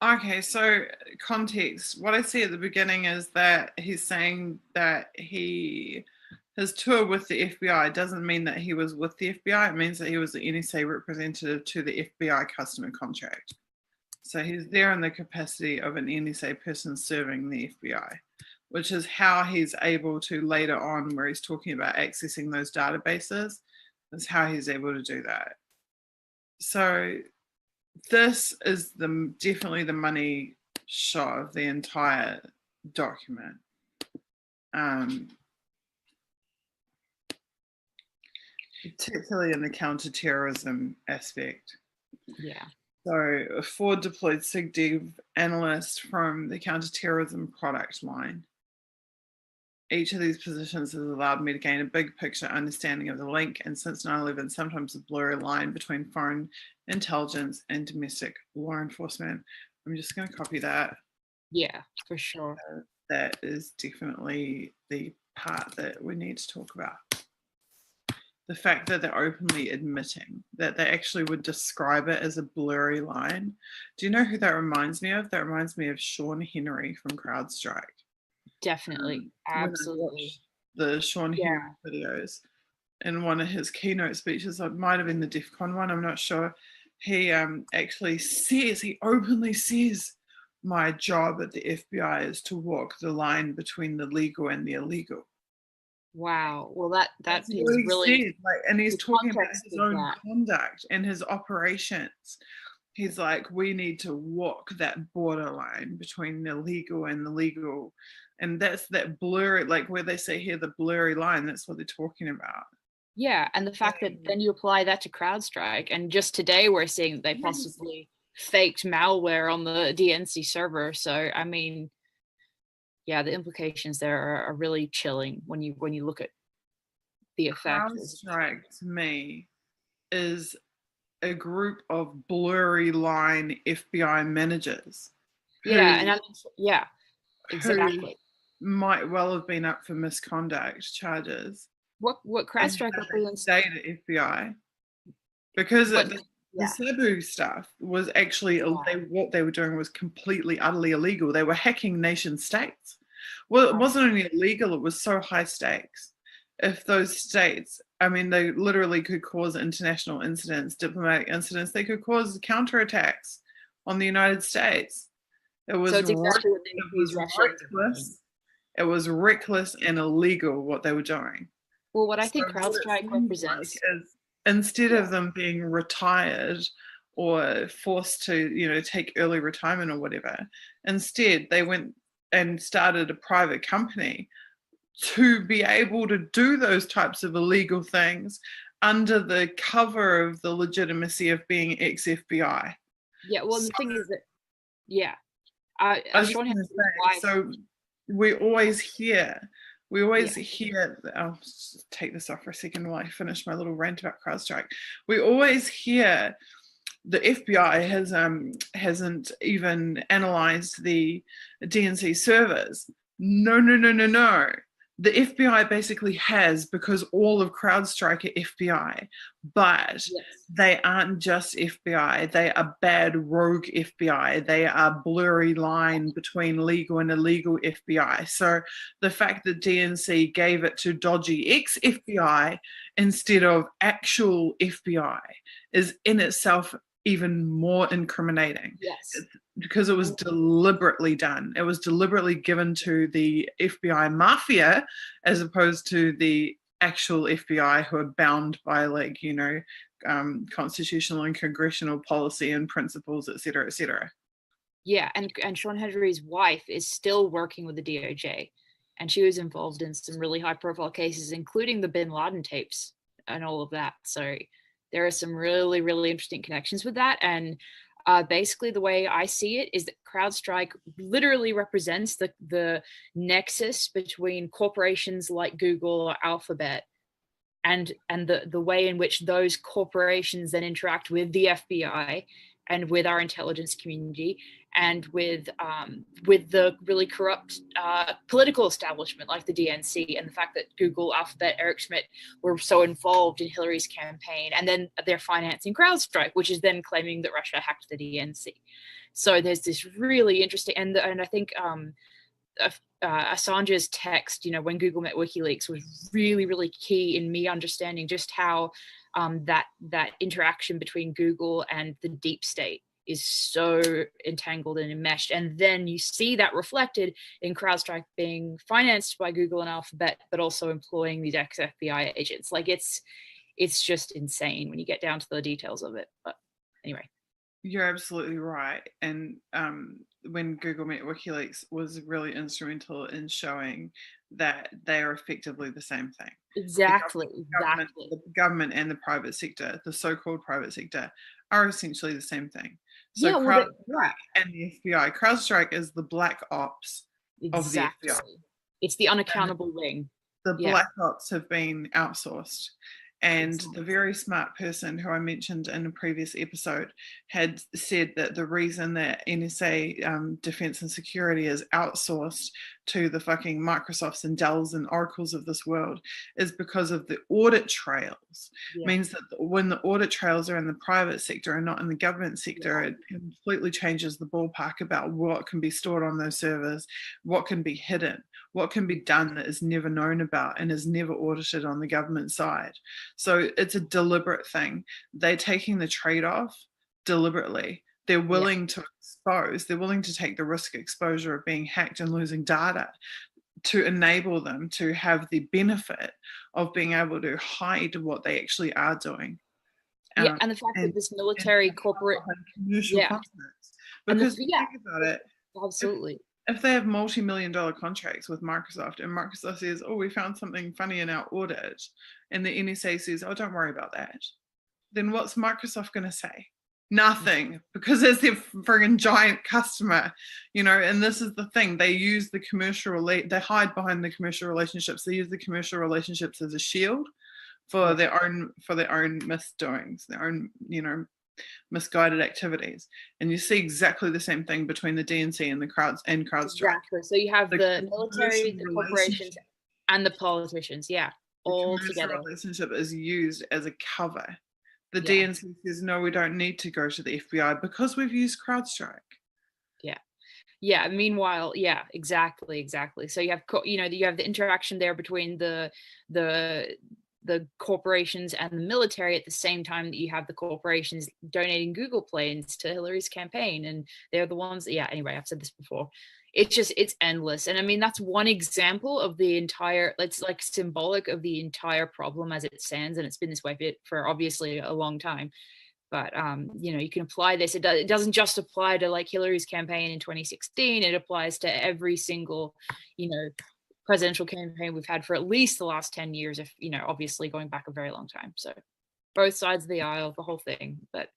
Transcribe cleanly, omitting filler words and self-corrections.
Okay, so context. What I see at the beginning is that he's saying that his tour with the FBI doesn't mean that he was with the FBI. It means that he was the NSA representative to the FBI customer contract. So he's there in the capacity of an NSA person serving the FBI, which is how he's able to later on, where he's talking about accessing those databases, is how he's able to do that. So this is definitely the money shot of the entire document. Particularly in the counterterrorism aspect. Yeah. So a forward deployed SIGDev analyst from the counterterrorism product line. Each of these positions has allowed me to gain a big picture understanding of the link, and since 9/11, sometimes a blurry line between foreign intelligence and domestic law enforcement. I'm just going to copy that. Yeah, for sure. That is definitely the part that we need to talk about. The fact that they're openly admitting that they actually would describe it as a blurry line. Do you know who that reminds me of? That reminds me of Sean Henry from CrowdStrike. Definitely. Absolutely. The Sean Henry videos. In one of his keynote speeches, it might have been the DEF CON one, I'm not sure. He actually says, he openly says, my job at the FBI is to walk the line between the legal and the illegal. Wow. Well, that is really like, and he's talking about his own conduct and his operations. He's like, we need to walk that borderline between the legal and the legal, and that's that blurry, like where they say here the blurry line. That's what they're talking about. Yeah, and the fact that then you apply that to CrowdStrike, and just today we're seeing that they possibly faked malware on the DNC server. So I mean, yeah, the implications there are really chilling when you look at the effect. CrowdStrike to me is a group of blurry line FBI managers. Yeah, and yeah, exactly. Might well have been up for misconduct charges. What CrowdStrike represents data FBI, because the Sabu stuff was actually what they were doing was completely utterly illegal. They were hacking nation states. Well, it wasn't only illegal, it was so high stakes. If those states, I mean, they literally could cause international incidents, diplomatic incidents, they could cause counterattacks on the United States. It was, reckless. It was reckless and illegal what they were doing. Well, what I think CrowdStrike represents is, instead of them being retired or forced to, take early retirement or whatever, instead they went and started a private company to be able to do those types of illegal things under the cover of the legitimacy of being ex-FBI. Yeah, well, the thing is that, so we always hear, I'll just take this off for a second while I finish my little rant about CrowdStrike. We always hear the FBI hasn't even analyzed the DNC servers. No. The FBI basically has, because all of CrowdStrike are FBI, but they aren't just FBI. They are bad rogue FBI. They are blurry line between legal and illegal FBI. So the fact that DNC gave it to dodgy ex-FBI instead of actual FBI is in itself even more incriminating. Yes. Because it was deliberately done. It was deliberately given to the FBI mafia as opposed to the actual FBI who are bound by constitutional and congressional policy and principles, et cetera, et cetera. Yeah, and Sean Henry's wife is still working with the DOJ, and she was involved in some really high profile cases, including the Bin Laden tapes and all of that. So there are some really, really interesting connections with that. And basically the way I see it is that CrowdStrike literally represents the nexus between corporations like Google or Alphabet and the way in which those corporations then interact with the FBI and with our intelligence community and with the really corrupt political establishment like the DNC, and the fact that Google, Alphabet, Eric Schmidt were so involved in Hillary's campaign, and then they're financing CrowdStrike, which is then claiming that Russia hacked the DNC. So there's this really interesting, and I think Assange's text, when Google met WikiLeaks, was really, really key in me understanding just how that interaction between Google and the deep state is so entangled and enmeshed. And then you see that reflected in CrowdStrike being financed by Google and Alphabet, but also employing these ex-FBI agents. Like it's just insane when you get down to the details of it. But anyway. You're absolutely right. And when Google met WikiLeaks was really instrumental in showing that they are effectively the same thing. Exactly. The government and the private sector, the so-called private sector, are essentially the same thing. So yeah, CrowdStrike and the FBI. CrowdStrike is the black ops of the FBI. It's the unaccountable wing. The black ops have been outsourced. And the very smart person who I mentioned in a previous episode had said that the reason that NSA defense and security is outsourced to the fucking Microsofts and Dells and Oracles of this world is because of the audit trails. Means that when the audit trails are in the private sector and not in the government sector, it completely changes the ballpark about what can be stored on those servers, what can be hidden, what can be done that is never known about and is never audited on the government side. So it's a deliberate thing. They're taking the trade-off deliberately. They're willing to expose, they're willing to take the risk exposure of being hacked and losing data to enable them to have the benefit of being able to hide what they actually are doing. And the fact that this military corporate commercial contracts. Because think about it, absolutely. If they have multi-million-dollar contracts with Microsoft and Microsoft says, oh, we found something funny in our audit, and the NSA says, oh, don't worry about that, then what's Microsoft going to say? Nothing, because it's their friggin' giant customer, and this is the thing. They use the commercial, they hide behind the commercial relationships. They use the commercial relationships as a shield for their own misdoings, their own, misguided activities. And you see exactly the same thing between the DNC and CrowdStrike. Exactly. So you have the military, the corporations, and the politicians, all together. The relationship is used as a cover. The DNC says, no, we don't need to go to the FBI because we've used CrowdStrike. Meanwhile, exactly. So you have you have the interaction there between the corporations and the military at the same time that you have the corporations donating Google planes to Hillary's campaign, and they're the ones anyway, I've said this before. It's endless. And I mean, that's one example of the entire, it's like symbolic of the entire problem as it stands. And it's been this way for obviously a long time. But, you can apply this. It doesn't just apply to like Hillary's campaign in 2016. It applies to every single, presidential campaign we've had for at least the last 10 years, if, obviously going back a very long time. So both sides of the aisle, the whole thing. But